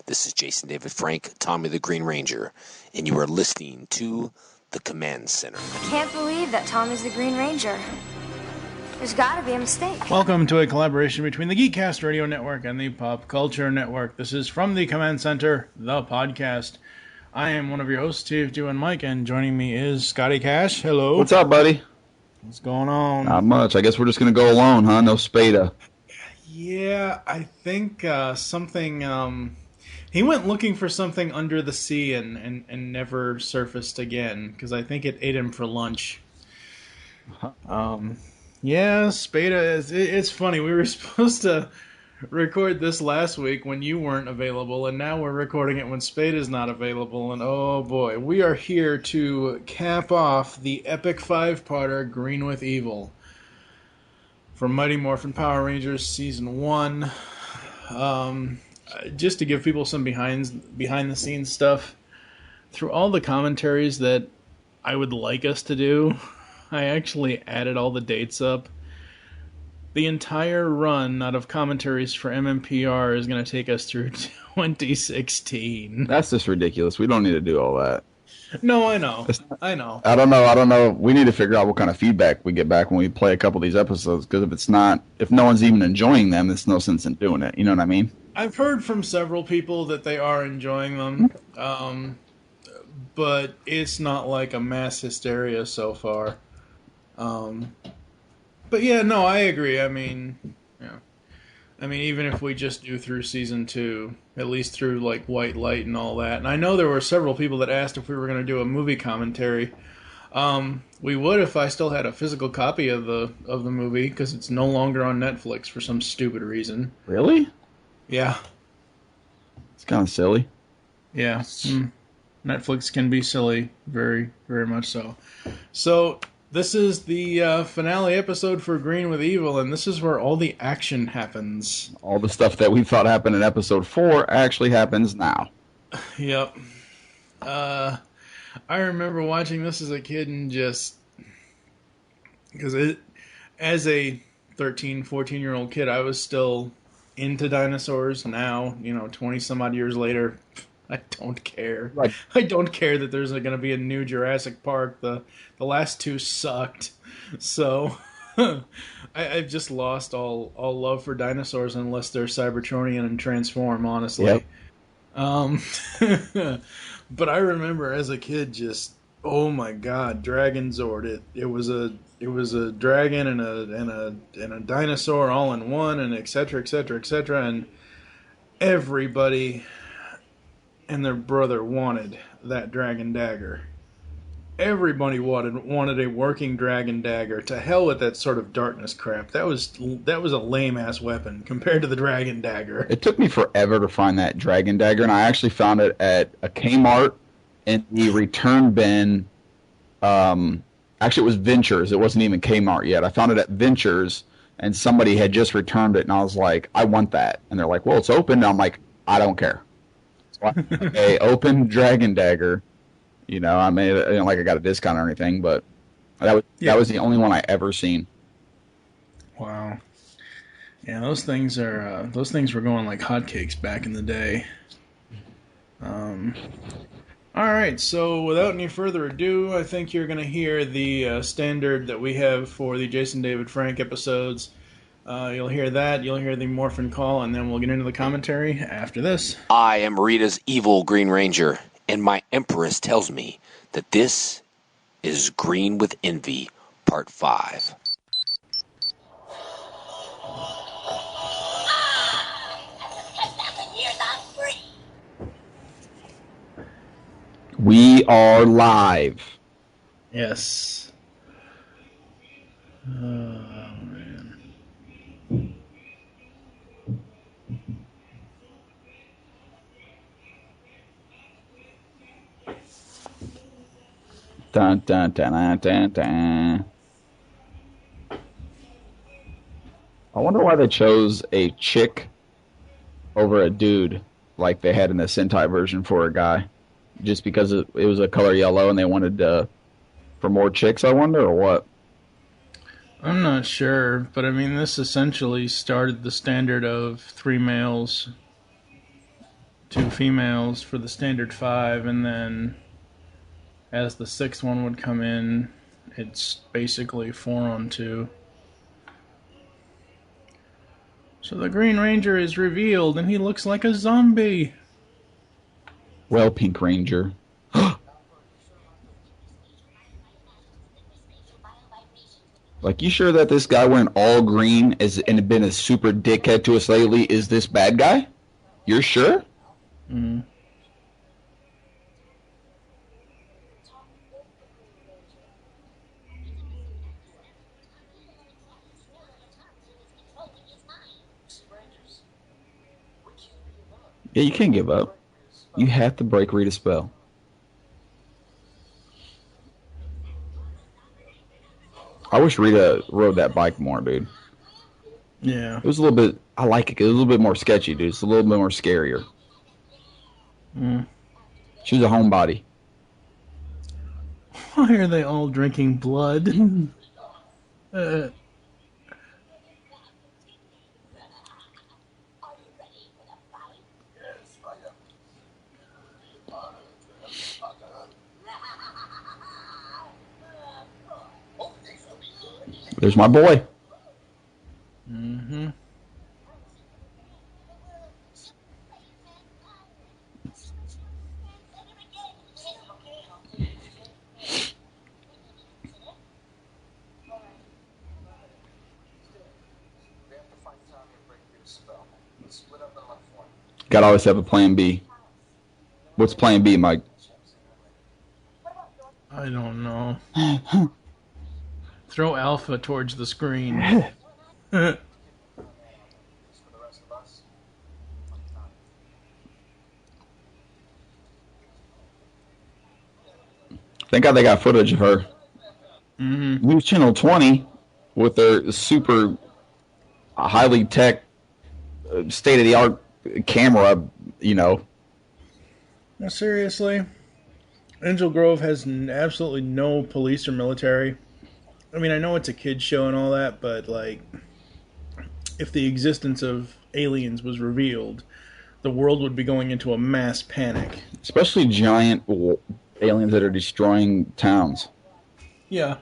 This is Jason David Frank, Tommy the Green Ranger, and you are listening to the Command Center. I can't believe that Tommy's the Green Ranger. There's got to be a mistake. Welcome to a collaboration between the Geekcast Radio Network and the Pop Culture Network. This is From the Command Center, the podcast. I am one of your hosts, Steve, Dew, and Mike, and joining me is Scotty Cash. Hello. What's up, buddy? What's going on? Not much. I guess we're just going to go alone, huh? No Spada. Yeah, I think something... he went looking for something under the sea and never surfaced again, because I think it ate him for lunch. Yeah, Spada is... It's funny, we were supposed to record this last week when you weren't available, and now we're recording it when Spada's not available, and oh boy, we are here to cap off the epic 5-parter Green with Evil from Mighty Morphin Power Rangers Season 1. Just to give people some behind-the-scenes stuff, through all the commentaries that I would like us to do, I actually added all the dates up. The entire run out of commentaries for MMPR is going to take us through 2016. That's just ridiculous. We don't need to do all that. No, I know. I don't know. We need to figure out what kind of feedback we get back when we play a couple of these episodes, because if no one's even enjoying them, there's no sense in doing it. You know what I mean? I've heard from several people that they are enjoying them, but it's not like a mass hysteria so far. But yeah, no, I agree. I mean, even if we just do through Season 2, at least through like White Light and all that, and I know there were several people that asked if we were going to do a movie commentary. We would if I still had a physical copy of the movie, because it's no longer on Netflix for some stupid reason. Really? Yeah. It's kind of silly. Yeah. Netflix can be silly, very, very much so. So... this is the finale episode for Green with Evil, and this is where all the action happens. All the stuff that we thought happened in episode 4 actually happens now. Yep. I remember watching this as a kid and just... because as a 13, 14-year-old kid, I was still into dinosaurs. Now, 20-some-odd years later... I don't care. Right. I don't care that there's going to be a new Jurassic Park. The last 2 sucked. So I've just lost all love for dinosaurs unless they're Cybertronian and transform, honestly. Yep. But I remember as a kid just, oh my God, Dragon Zord. It was a dragon and a dinosaur all in one, and et cetera, et cetera, et cetera. And everybody and their brother wanted that dragon dagger. Everybody wanted a working dragon dagger. To hell with that sort of darkness crap. That was a lame-ass weapon compared to the dragon dagger. It took me forever to find that dragon dagger, and I actually found it at a Kmart in the return bin. Actually, it was Ventures. It wasn't even Kmart yet. I found it at Ventures, and somebody had just returned it, and I was like, I want that. And they're like, well, it's open. And I'm like, I don't care. A open dragon dagger, I made it, like I got a discount or anything, but that was the only one I ever seen. Wow. Yeah, those things were going like hotcakes back in the day. All right, so without any further ado, I think you're going to hear the standard that we have for the Jason David Frank episodes. You'll hear that, you'll hear the Morphin Call, and then we'll get into the commentary after this. I am Rita's evil Green Ranger, and my Empress tells me that this is Green with Envy, Part 5. We are live. Yes. Dun, dun, dun, dun, dun, dun. I wonder why they chose a chick over a dude like they had in the Sentai version for a guy. Just because it was a color yellow and they wanted for more chicks, I wonder, or what? I'm not sure, but I mean, this essentially started the standard of 3 males, 2 females for the standard 5, and then as the 6th one would come in, it's basically 4 on 2. So the Green Ranger is revealed, and he looks like a zombie. Well, Pink Ranger. Like, you sure that this guy wearing all green and been a super dickhead to us lately is this bad guy? You're sure? Mm. Yeah, you can't give up. You have to break Rita's spell. I wish Rita rode that bike more, dude. Yeah. It was a little bit... I like it. It was a little bit more sketchy, dude. It's a little bit more scarier. Mm. She was a homebody. Why are they all drinking blood? There's my boy. Mm-hmm. Gotta always have a plan B. What's plan B, Mike? I don't know. Throw Alpha towards the screen. Thank God they got footage of her. Mm-hmm. News Channel 20 with their super highly tech, state-of-the-art camera, you know. Well, seriously, Angel Grove has absolutely no police or military. I mean, I know it's a kid's show and all that, but, like, if the existence of aliens was revealed, the world would be going into a mass panic. Especially giant aliens that are destroying towns. Yeah.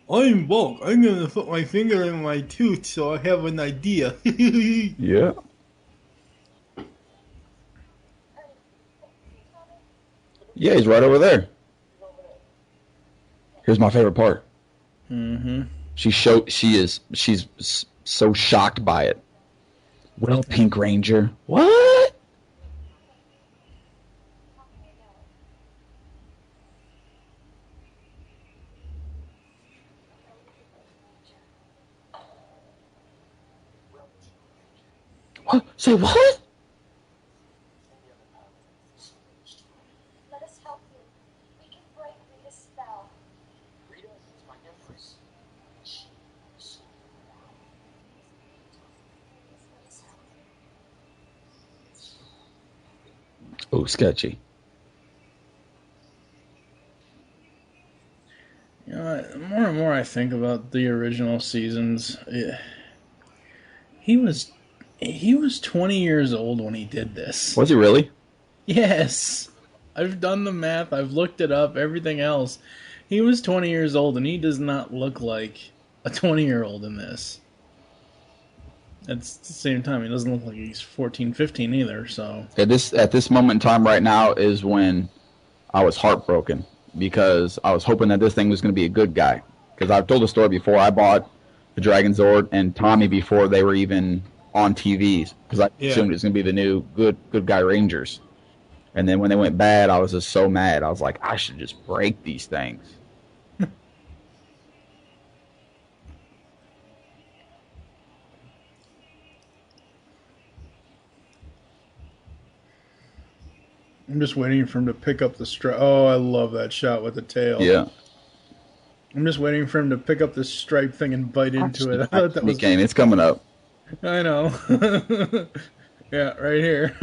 I'm Bulk. I'm gonna put my finger in my tooth so I have an idea. Yeah. Yeah, he's right over there. Here's my favorite part. Mm-hmm. She's so shocked by it. Well, Pink Ranger. What? What? Say what? Let us help you. We can break Rita's spell. Rita is my empress. She is Oh, sketchy. You know, the more and more I think about the original seasons, he was 20 years old when he did this. Was he really? Yes. I've done the math. I've looked it up. Everything else. He was 20 years old, and he does not look like a 20-year-old in this. At the same time, he doesn't look like he's 14, 15 either, so... At this moment in time right now is when I was heartbroken because I was hoping that this thing was going to be a good guy. Because I've told the story before. I bought the Dragon Zord and Tommy before they were even on TVs because I assumed it was going to be the new good guy Rangers. And then when they went bad, I was just so mad. I was like, I should just break these things. I'm just waiting for him to pick up the stripe. Oh, I love that shot with the tail. Yeah. I'm just waiting for him to pick up the stripe thing and bite into it. I thought that was... It's coming up. I know. Yeah, right here.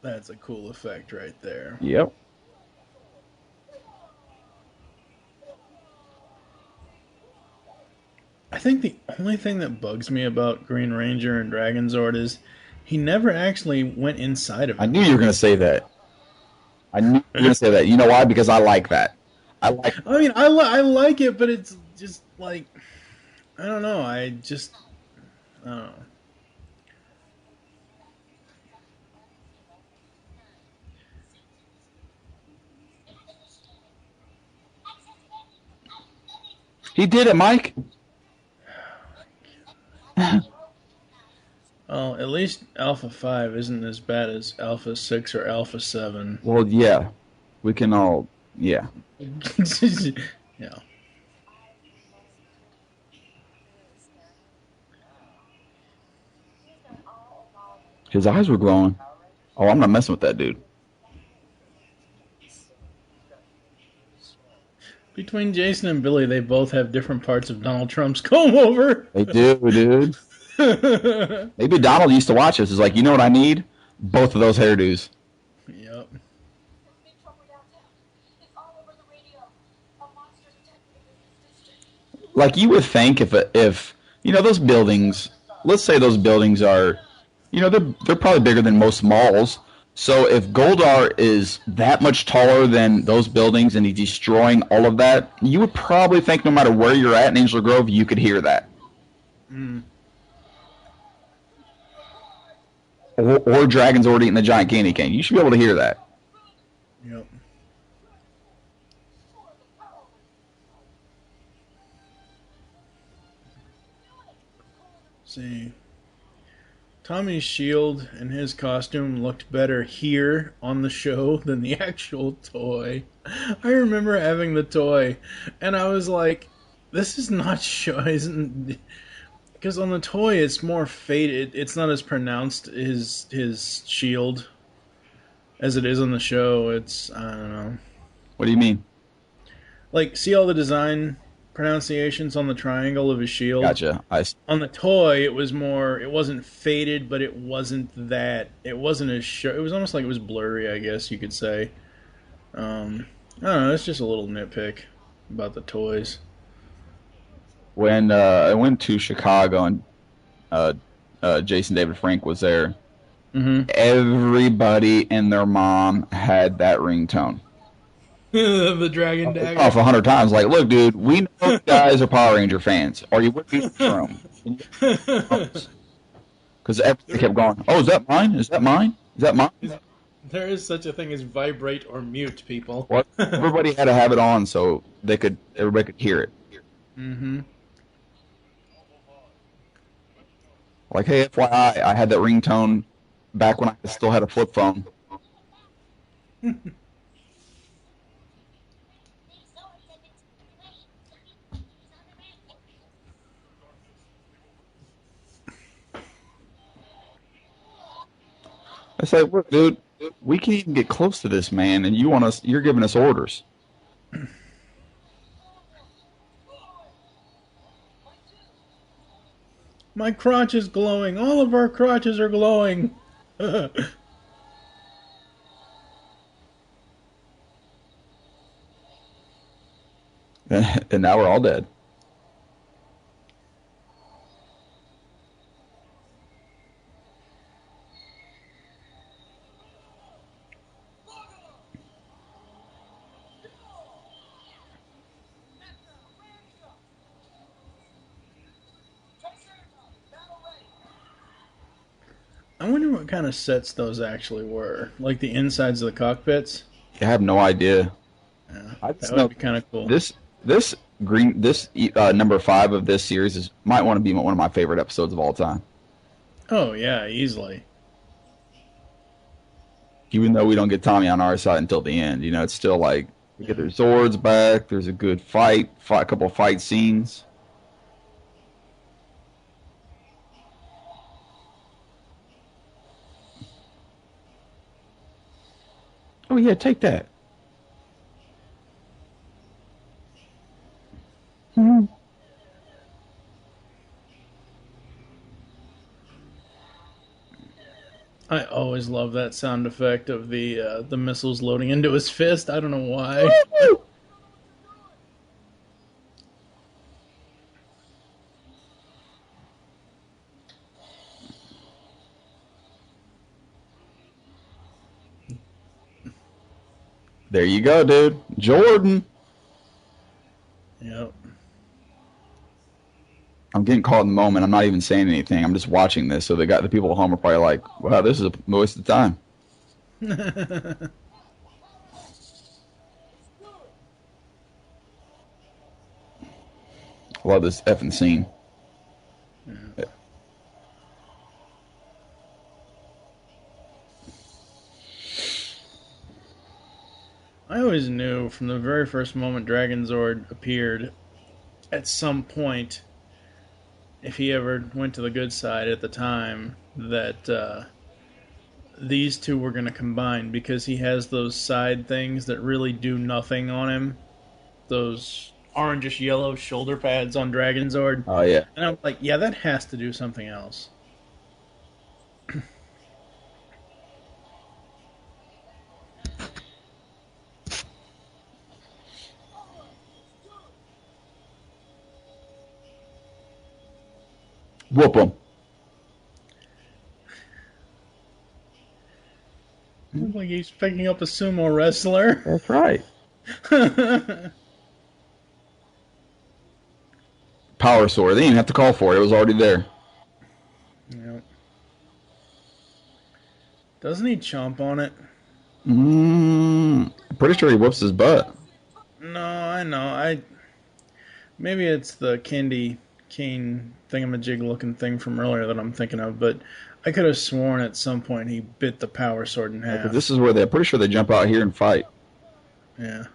That's a cool effect right there. Yep. I think the only thing that bugs me about Green Ranger and Dragon Zord is he never actually went inside of I him. knew you were going to say that. I knew you were going to say that. You know why? Because I like that. I like. I mean, I like it, but it's just like I don't know. I don't know. He did it, Mike. Well, at least Alpha 5 isn't as bad as Alpha 6 or Alpha 7. Well, yeah. We can all. Yeah. Yeah. His eyes were glowing. Oh, I'm not messing with that dude. Between Jason and Billy, they both have different parts of Donald Trump's comb over. They do, dude. Maybe Donald used to watch this. Is like, you know what I need? Both of those hairdos. Yep. Big trouble downtown. It's all over the radio. A monster's attacking the business district. Like you would think if you know those buildings. Let's say those buildings are, you know, they're probably bigger than most malls. So if Goldar is that much taller than those buildings and he's destroying all of that, you would probably think no matter where you're at in Angel Grove, you could hear that. Mm. Or dragons already eating the giant candy cane. You should be able to hear that. Yep. See. Tommy's shield and his costume looked better here on the show than the actual toy. I remember having the toy, and I was like, "This is not show." Because on the toy, it's more faded. It's not as pronounced his shield as it is on the show. It's I don't know. What do you mean? Like, see all the design pronunciations on the triangle of his shield? Gotcha. On the toy, it was more. It wasn't faded, but it wasn't that. It wasn't as show. It was almost like it was blurry, I guess you could say. I don't know. It's just a little nitpick about the toys. When I went to Chicago and Jason David Frank was there, everybody and their mom had that ringtone. The Dragon Dagger. Off 100 times. Like, look, dude, we know you guys are Power Ranger fans. Are you with me in this room? Because everybody kept going, oh, is that mine? Is that mine? Is that mine? There is such a thing as vibrate or mute, people. Well, everybody had to have it on so everybody could hear it. Mm-hmm. Like, hey, FYI, I had that ringtone back when I still had a flip phone. I say, look, dude, we can't even get close to this man, and you're giving us orders. My crotch is glowing. All of our crotches are glowing. And now we're all dead. I wonder what kind of sets those actually were. Like the insides of the cockpits. I have no idea. Yeah, I that just would know be kind of cool. this number 5 of this series might want to be one of my favorite episodes of all time. Oh yeah, easily. Even though we don't get Tommy on our side until the end, you know, it's still like we get their Zords back. There's a good fight, a couple of fight scenes. Oh yeah, take that. I always love that sound effect of the missiles loading into his fist. I don't know why. There you go, dude. Jordan. Yep. I'm getting caught in the moment. I'm not even saying anything. I'm just watching this. So the people at home are probably like, wow, this is a waste of time. I love this effing scene. Yeah. I always knew from the very first moment Dragon Zord appeared, at some point, if he ever went to the good side at the time, that these two were going to combine, because he has those side things that really do nothing on him. Those orangish yellow shoulder pads on Dragon Zord. Oh, yeah. And I'm like, yeah, that has to do something else. Whoop him. Looks like he's picking up a sumo wrestler. That's right. Power sword. They didn't even have to call for it. It was already there. Yep. Doesn't he chomp on it? I'm pretty sure he whoops his butt. No, I know. Maybe it's the candy cane thingamajig looking thing from earlier that I'm thinking of, but I could have sworn at some point he bit the power sword in half. This is where they're pretty sure they jump out here and fight. Yeah.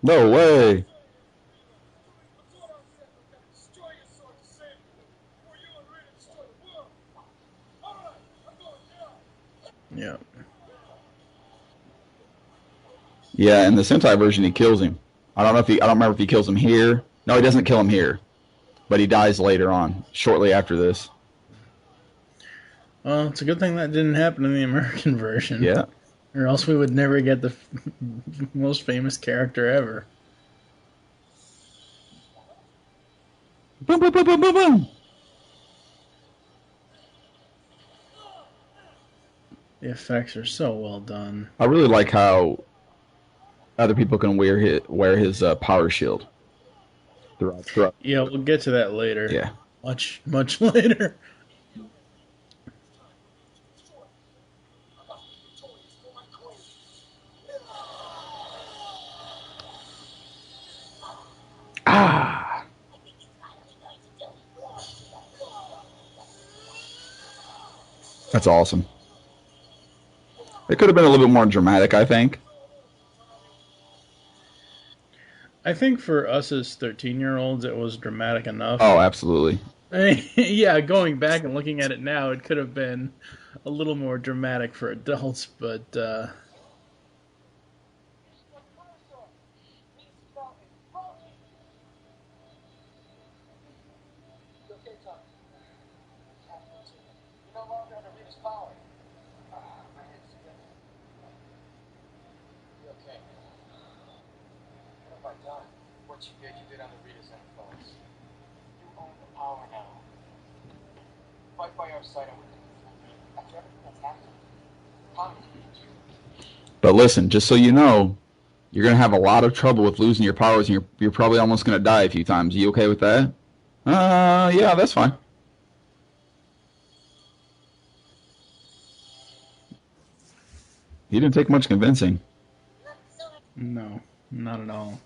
No way. Yeah. Yeah, in the Sentai version, he kills him. I don't remember if he kills him here. No, he doesn't kill him here, but he dies later on, shortly after this. Well, it's a good thing that didn't happen in the American version. Yeah. Or else we would never get the most famous character ever. Boom, boom, boom, boom, boom, boom. The effects are so well done. I really like how other people can wear his power shield throughout. Yeah, we'll get to that later. Yeah. Much, much later. Ah. That's awesome. It could have been a little bit more dramatic, I think. I think for us as 13-year-olds, it was dramatic enough. Oh, absolutely. Yeah, going back and looking at it now, it could have been a little more dramatic for adults, but What you did on the Rita's influence. You own the power now. Fight by our side and we can after everything that's happened. Tommy needs you. But listen, just so you know, you're going to have a lot of trouble with losing your powers, and you're probably almost going to die a few times. Are you okay with that? Yeah, that's fine. He didn't take much convincing. no, not at all.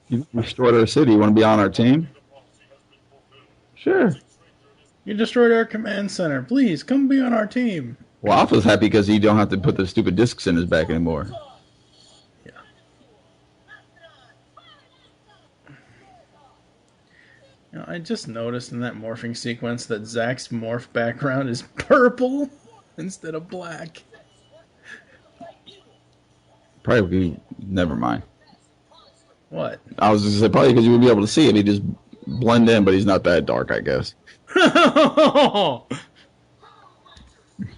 You destroyed our city. You want to be on our team? Sure. You destroyed our command center. Please, come be on our team. Well, Alpha's happy because he don't have to put the stupid discs in his back anymore. Yeah. You know, I just noticed in that morphing sequence that Zack's morph background is purple instead of black. Probably, never mind. What? I was just going to say, probably because you would be able to see it. He just blend in, but he's not that dark, I guess.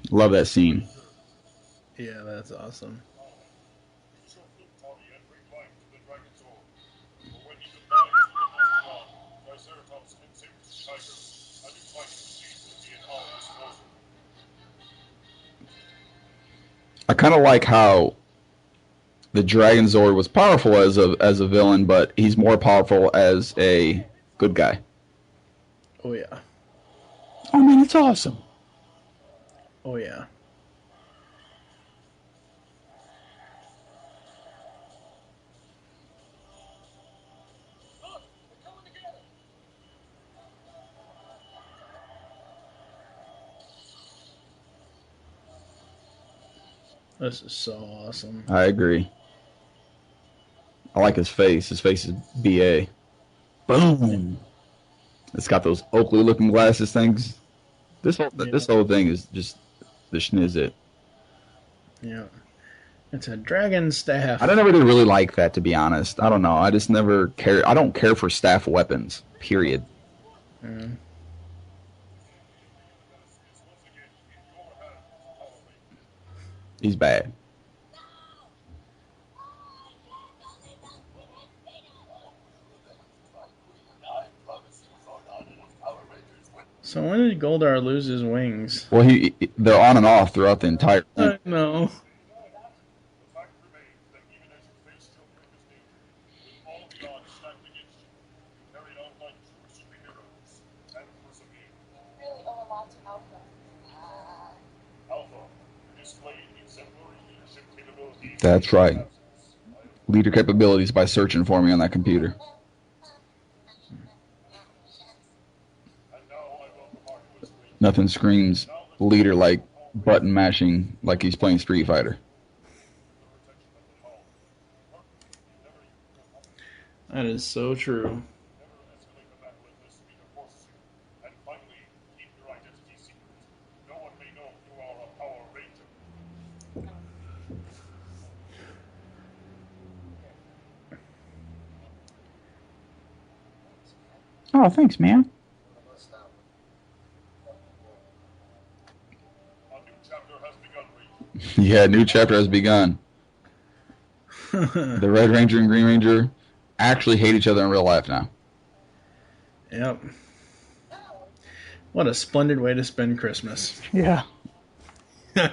Love that scene. Yeah, that's awesome. I kind of like how the Dragon Zord was powerful as a villain, but he's more powerful as a good guy. Oh yeah. Oh man, it's awesome. Oh yeah. This is so awesome. I agree. I like his face. His face is BA. Boom. It's got those Oakley looking glasses things. This whole thing is just the schnizzit. Yeah. It's a dragon staff. I never did really like that, to be honest. I don't know. I just never care. I don't care for staff weapons. Period. Mm. He's bad. So when did Goldar lose his wings? Well, they're on and off throughout the entire thing. I know. Really owe a lot to Alpha. That's right. Leader capabilities by searching for me on that computer. Nothing screams leader like button mashing like he's playing Street Fighter. That is so true. Oh, thanks, man. Yeah, new chapter has begun. The Red Ranger and Green Ranger actually hate each other in real life now. Yep. What a splendid way to spend Christmas. Yeah. All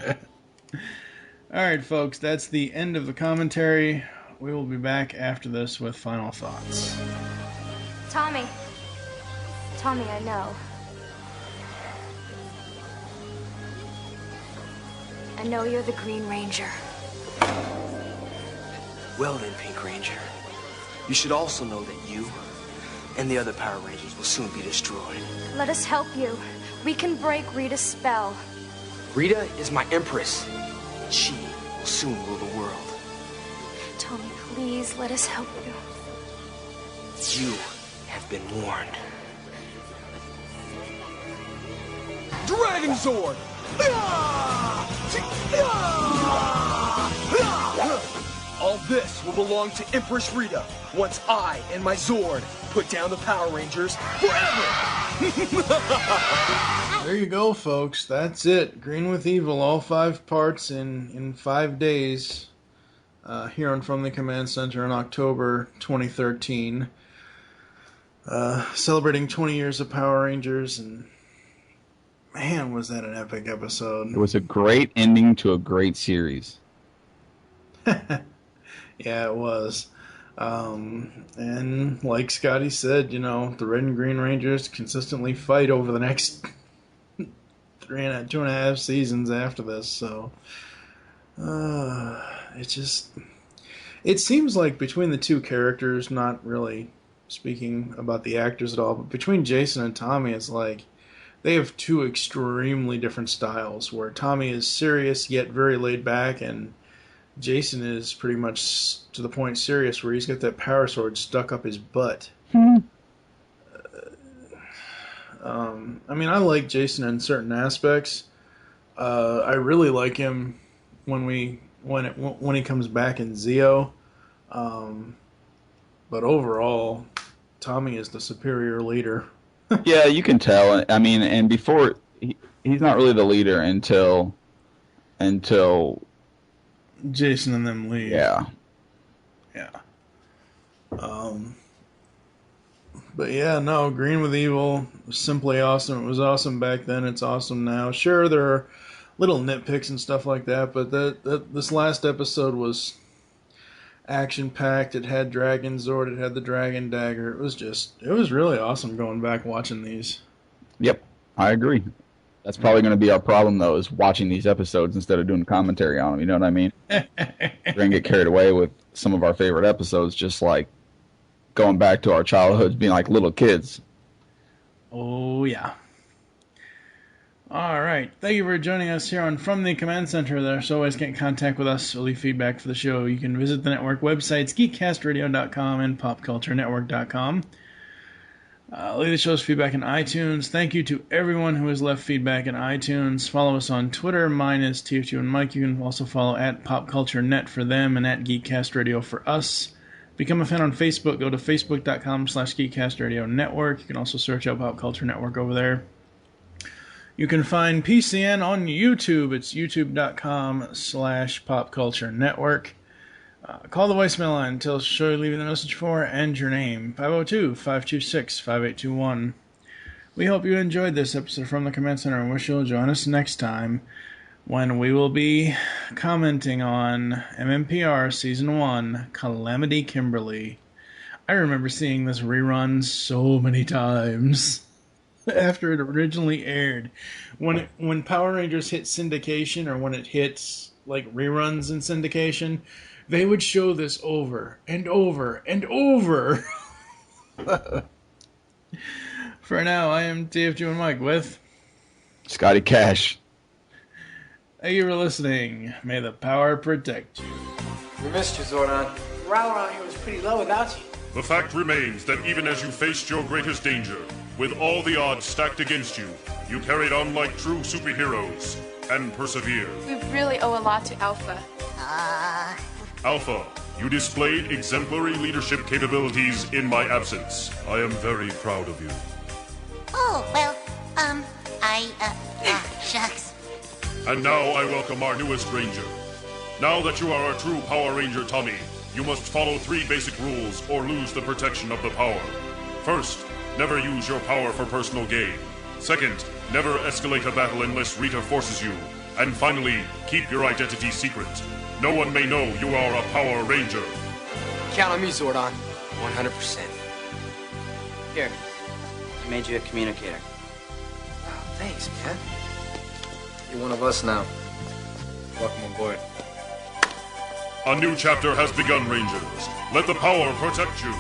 right, folks, that's the end of the commentary. We will be back after this with final thoughts. Tommy. Tommy, I know. I know you're the Green Ranger. Well then, Pink Ranger, you should also know that you and the other Power Rangers will soon be destroyed. Let us help you. We can break Rita's spell. Rita is my empress. She will soon rule the world. Tommy, please, let us help you. You have been warned. Dragon Zord! All this will belong to Empress Rita once I and my Zord put down the Power Rangers forever! There you go, folks. That's it. Green with Evil, all 5 parts in 5 days. Here on From the Command Center in October 2013. Celebrating 20 years of Power Rangers, and man, was that an epic episode. It was a great ending to a great series. Yeah, it was. And like Scotty said, you know, the Red and Green Rangers consistently fight over the next 2.5 seasons after this, so it seems like between the two characters, not really speaking about the actors at all, but between Jason and Tommy, it's like they have 2 extremely different styles, where Tommy is serious yet very laid back, and Jason is pretty much to the point serious, where he's got that power sword stuck up his butt. I mean, I like Jason in certain aspects. I really like him when he comes back in Zeo. But overall, Tommy is the superior leader. Yeah, you can tell. I mean, and before he's not really the leader until until Jason and them leave. Yeah. But yeah, no, Green with Evil was simply awesome. It was awesome back then. It's awesome now. Sure, there are little nitpicks and stuff like that, but this last episode was action-packed. It had Dragon Zord. It had the Dragon Dagger. It was really awesome going back watching these. Yep, I agree. That's probably going to be our problem, though, is watching these episodes instead of doing commentary on them. You know what I mean? We're going to get carried away with some of our favorite episodes, just like going back to our childhoods, being like little kids. Oh, yeah. All right. Thank you for joining us here on From the Command Center. There's always get in contact with us or leave feedback for the show. You can visit the network websites, geekcastradio.com and popculturenetwork.com. Leave the show's feedback in iTunes. Thank you to everyone who has left feedback in iTunes. Follow us on Twitter. Mine is TF2 and Mike. You can also follow at PopCultureNet for them and at GeekCastRadio for us. Become a fan on Facebook. Go to facebook.com/GeekCastRadio Network. You can also search out Pop Culture Network over there. You can find PCN on YouTube. It's youtube.com/PopCultureNetwork. Call the voicemail line. Tell us the show you're leaving the message for and your name. 502-526-5821. We hope you enjoyed this episode from the Command Center and wish you'll join us next time when we will be commenting on MMPR Season 1, Calamity Kimberly. I remember seeing this rerun so many times after it originally aired. When Power Rangers hit syndication, or when it hits like reruns in syndication, they would show this over and over and over. For now, I am TF2 and Mike with Scotty Cash. Thank you for listening. May the power protect you. We missed you, Zordon. Morale around here was pretty low without you. The fact remains that even as you faced your greatest danger, with all the odds stacked against you, you carried on like true superheroes and persevered. We really owe a lot to Alpha. Alpha, you displayed exemplary leadership capabilities in my absence. I am very proud of you. Oh, well, shucks. And now I welcome our newest ranger. Now that you are a true Power Ranger, Tommy, you must follow 3 basic rules or lose the protection of the power. First, never use your power for personal gain. Second, never escalate a battle unless Rita forces you. And finally, keep your identity secret. No one may know you are a Power Ranger. Count on me, Zordon. 100%. Here, I made you a communicator. Wow, thanks, man. You're one of us now. Welcome aboard. A new chapter has begun, Rangers. Let the power protect you.